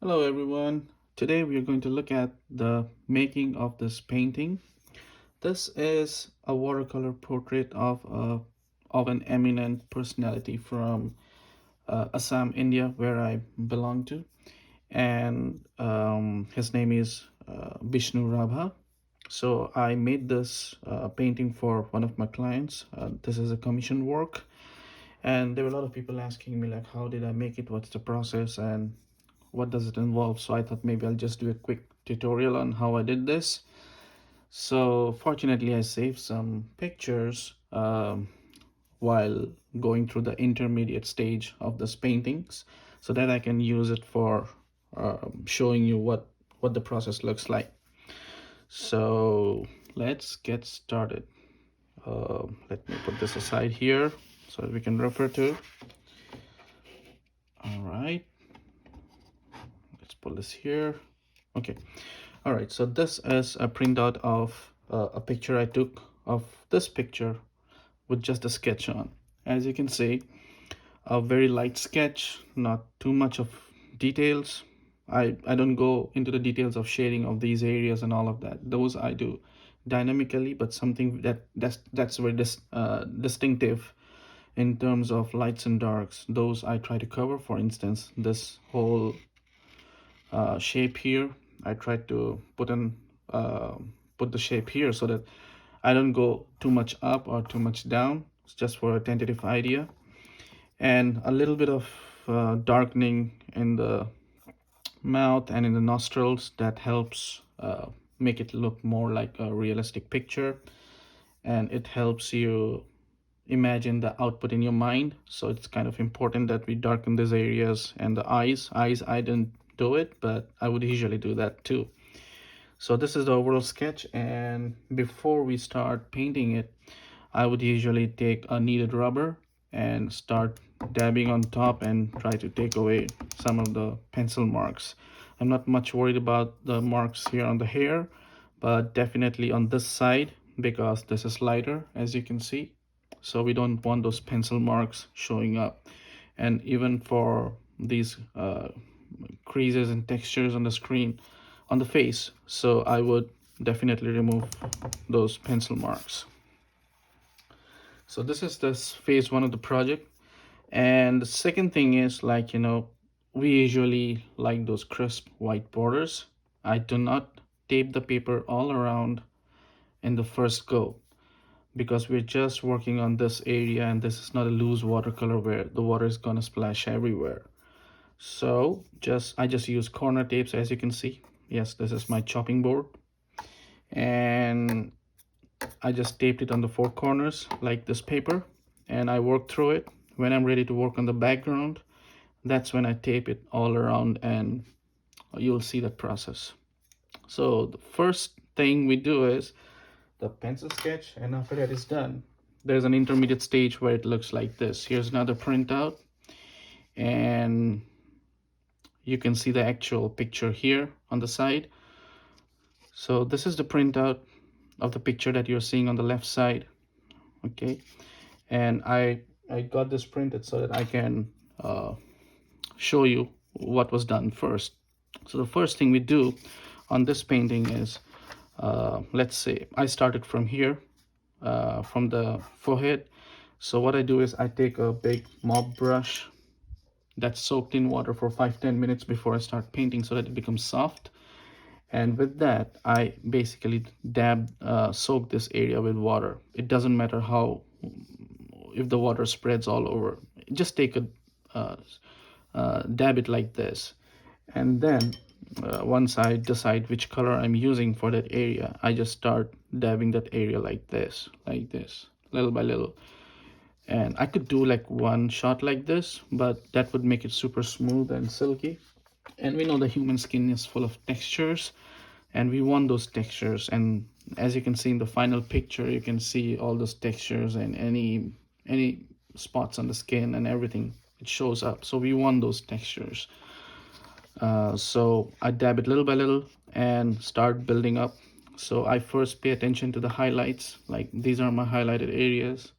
Hello everyone. Today we are going to look at the making of this painting. This is a watercolor portrait of an eminent personality from Assam, India, where I belong to, and his name is Bishnu Rabha. So I made this painting for one of my clients. This is a commission work, and there were a lot of people asking me like, how did I make it? What's the process? And what does it involve? So I thought maybe I'll just do a quick tutorial on how I did this. So fortunately I saved some pictures while going through the intermediate stage of this paintings so that I can use it for showing you what the process looks like. So let's get started. Let me put this aside here so that we can refer to. All right, let's pull this here. Okay. All right, so this is a printout of a picture I took of this picture with just a sketch on. As you can see, a very light sketch, not too much of details. I don't go into the details of shading of these areas and all of that. Those I do dynamically, but something that's very distinctive in terms of lights and darks. Those I try to cover. For instance, this whole shape here, I tried to put the shape here so that I don't go too much up or too much down. It's just for a tentative idea, and a little bit of darkening in the mouth and in the nostrils that helps make it look more like a realistic picture, and it helps you imagine the output in your mind. So it's kind of important that we darken these areas. And the eyes I didn't do it, but I would usually do that too. So this is the overall sketch, and before we start painting it, I would usually take a kneaded rubber and start dabbing on top and try to take away some of the pencil marks. I'm not much worried about the marks here on the hair, but definitely on this side, because this is lighter, as you can see. So we don't want those pencil marks showing up. And even for these creases and textures on the screen, on the face, so I would definitely remove those pencil marks. So this is this phase one of the project. And the second thing is, like, we usually like those crisp white borders. I do not tape the paper all around in the first go, because we're just working on this area, and this is not a loose watercolor where the water is gonna splash everywhere. So I just use corner tapes, as you can see. Yes, this is my chopping board, and I just taped it on the four corners like this paper, and I work through it. When I'm ready to work on the background, that's when I tape it all around, and you'll see that process. So the first thing we do is the pencil sketch, and after that is done, there's an intermediate stage where it looks like this. Here's another printout, and you can see the actual picture here on the side. So this is the printout of the picture that you're seeing on the left side. Okay, and I got this printed so that I can show you what was done first. So the first thing we do on this painting is, let's say I started from here, from the forehead. So what I do is I take a big mop brush that's soaked in water for 5-10 minutes before I start painting so that it becomes soft. And with that, I basically soak this area with water. It doesn't matter how, if the water spreads all over, just take a dab it like this. And then once I decide which color I'm using for that area, I just start dabbing that area like this, little by little. And I could do like one shot like this, but that would make it super smooth and silky. And we know the human skin is full of textures, and we want those textures. And as you can see in the final picture, you can see all those textures and any spots on the skin and everything, it shows up. So we want those textures. So I dab it little by little and start building up. So I first pay attention to the highlights, like these are my highlighted areas.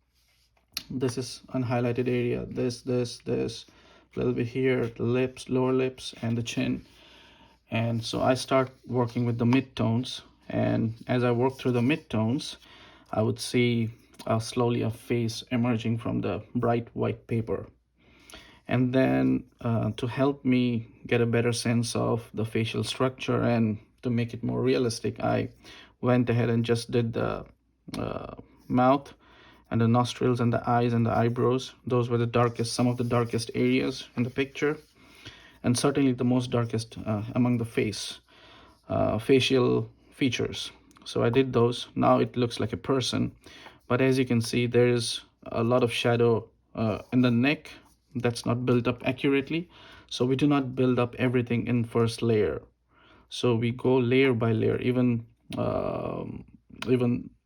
This is unhighlighted area, this, a little bit here, the lips, lower lips, and the chin. And so I start working with the midtones, and as I work through the midtones, I would see slowly a face emerging from the bright white paper. And then to help me get a better sense of the facial structure and to make it more realistic, I went ahead and just did the mouth and the nostrils and the eyes and the eyebrows. Those were the darkest, some of the darkest areas in the picture, and certainly the most darkest among the facial features. So I did those. Now it looks like a person, but as you can see, there is a lot of shadow in the neck that's not built up accurately. So we do not build up everything in first layer. So we go layer by layer. Even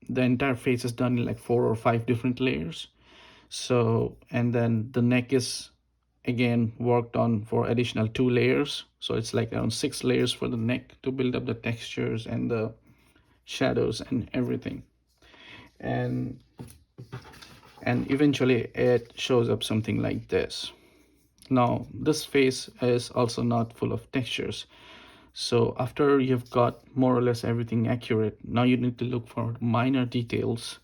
the entire face is done in like 4 or 5 different layers. So, and then the neck is again worked on for additional 2 layers. So it's like around 6 layers for the neck to build up the textures and the shadows and everything. And eventually it shows up something like this. Now this face is also not full of textures. So after you've got more or less everything accurate, now you need to look for minor details.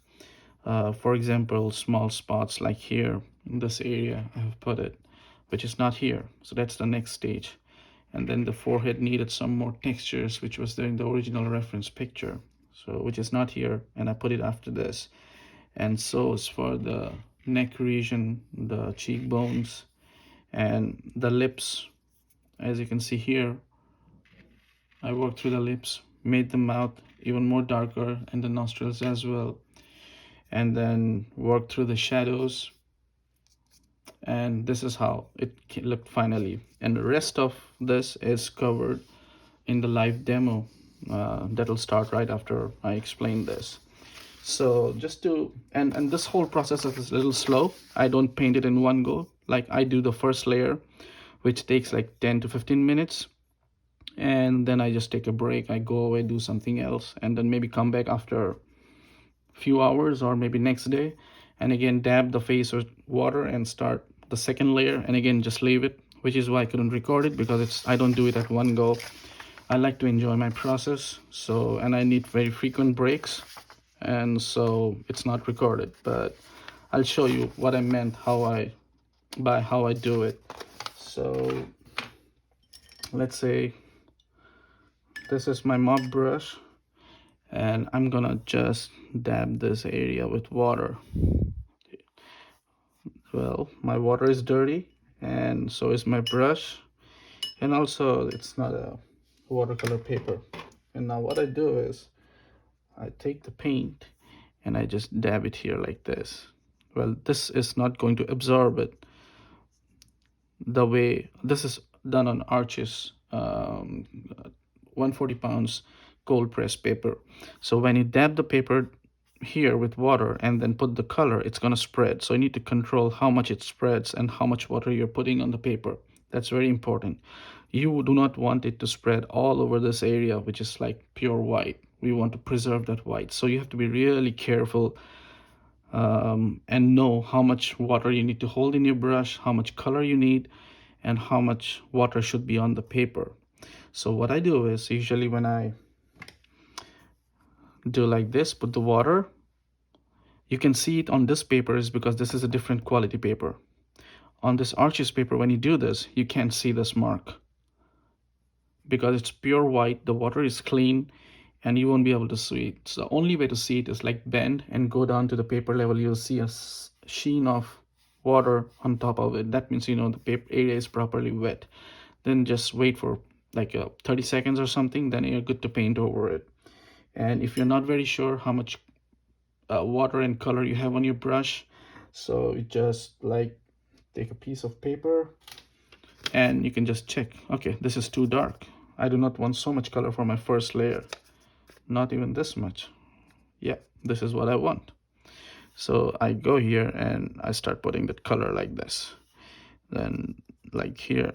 For example, small spots like here in this area I have put it, which is not here. So that's the next stage. And then the forehead needed some more textures, which was there in the original reference picture. So which is not here, and I put it after this. And so is for the neck region, the cheekbones, and the lips. As you can see here, I worked through the lips, made the mouth even more darker and the nostrils as well, and then worked through the shadows. And this is how it looked finally. And the rest of this is covered in the live demo that'll start right after I explain this. So just to, and this whole process is a little slow. I don't paint it in one go. Like I do the first layer, which takes like 10 to 15 minutes. And then I just take a break. I go away, do something else, and then maybe come back after a few hours or maybe next day. And again, dab the face with water and start the second layer. And again, just leave it, which is why I couldn't record it, because I don't do it at one go. I like to enjoy my process. So, and I need very frequent breaks. And so it's not recorded, but I'll show you what I meant by how I do it. So let's say this is my mop brush, and I'm gonna just dab this area with water. Well, my water is dirty, and so is my brush, and also it's not a watercolor paper. And now what I do is I take the paint and I just dab it here like this. Well, this is not going to absorb it the way this is done on Arches 140 pounds cold press paper. So when you dab the paper here with water and then put the color, it's going to spread. So you need to control how much it spreads and how much water you're putting on the paper. That's very important. You do not want it to spread all over this area, which is like pure white. We want to preserve that white. So you have to be really careful and know how much water you need to hold in your brush, how much color you need, and how much water should be on the paper. So what I do is usually when I do like this, put the water, you can see it on this paper is because this is a different quality paper. On this Arches paper, when you do this, you can't see this mark because it's pure white, the water is clean, and you won't be able to see it. So the only way to see it is like bend and go down to the paper level. You'll see a sheen of water on top of it. That means, you know, the paper area is properly wet. Then just wait for like 30 seconds or something, then you're good to paint over it. And if you're not very sure how much water and color you have on your brush, so you just like take a piece of paper and you can just check, okay, this is too dark. I do not want so much color for my first layer, not even this much. Yeah, this is what I want. So I go here and I start putting that color like this, then like here.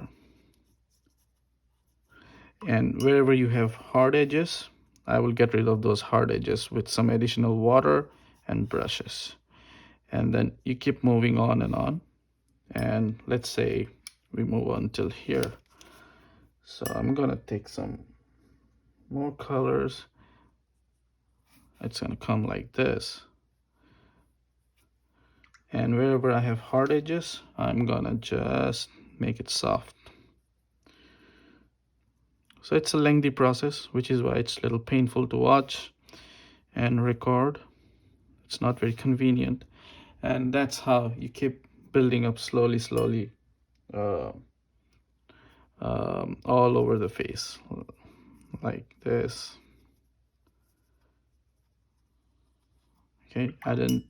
And wherever you have hard edges, I will get rid of those hard edges with some additional water and brushes. And then you keep moving on and on. And let's say we move on till here. So I'm gonna take some more colors. It's gonna come like this. And wherever I have hard edges, I'm gonna just make it soft. So it's a lengthy process, which is why it's a little painful to watch and record. It's not very convenient. And that's how you keep building up slowly, uh, all over the face, like this. Okay, I didn't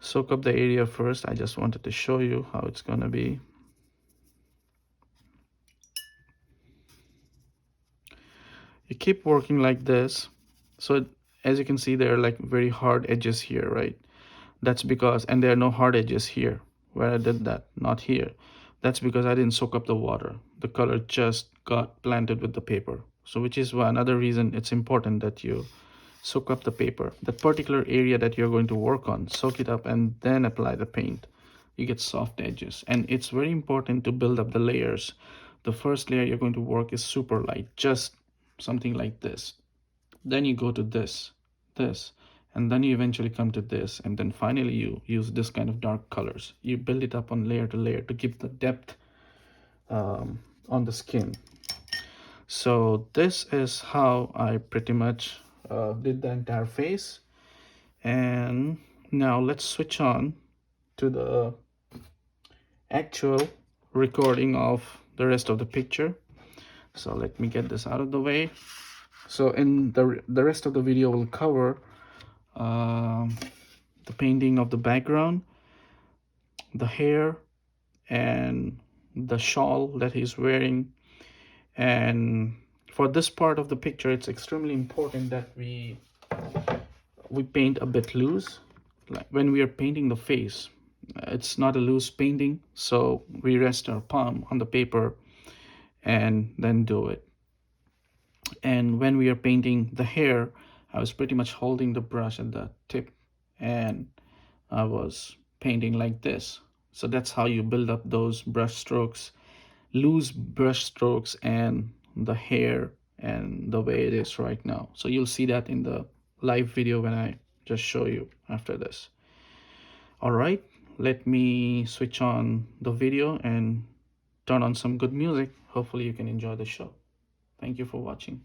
soak up the area first. I just wanted to show you how it's gonna be. You keep working like this. So as you can see, there are like very hard edges here, right? That's because, and there are no hard edges here where I did that, not here. That's because I didn't soak up the water. The color just got planted with the paper. So which is why another reason it's important that you soak up the paper. That particular area that you're going to work on, soak it up and then apply the paint. You get soft edges. And it's very important to build up the layers. The first layer you're going to work is super light, just something like this. Then you go to this, and then you eventually come to this, and then finally you use this kind of dark colors. You build it up on layer to layer to give the depth on the skin. So this is how I pretty much did the entire face. And now let's switch on to the actual recording of the rest of the picture. So let me get this out of the way. So in the rest of the video will cover the painting of the background, the hair, and the shawl that he's wearing. And for this part of the picture, it's extremely important that we paint a bit loose. Like when we are painting the face, it's not a loose painting, so we rest our palm on the paper and then do it. And when we are painting the hair, I was pretty much holding the brush at the tip and I was painting like this. So that's how you build up those brush strokes, loose brush strokes, and the hair and the way it is right now. So you'll see that in the live video when I just show you after this. All right, let me switch on the video and turn on some good music. Hopefully you can enjoy the show. Thank you for watching.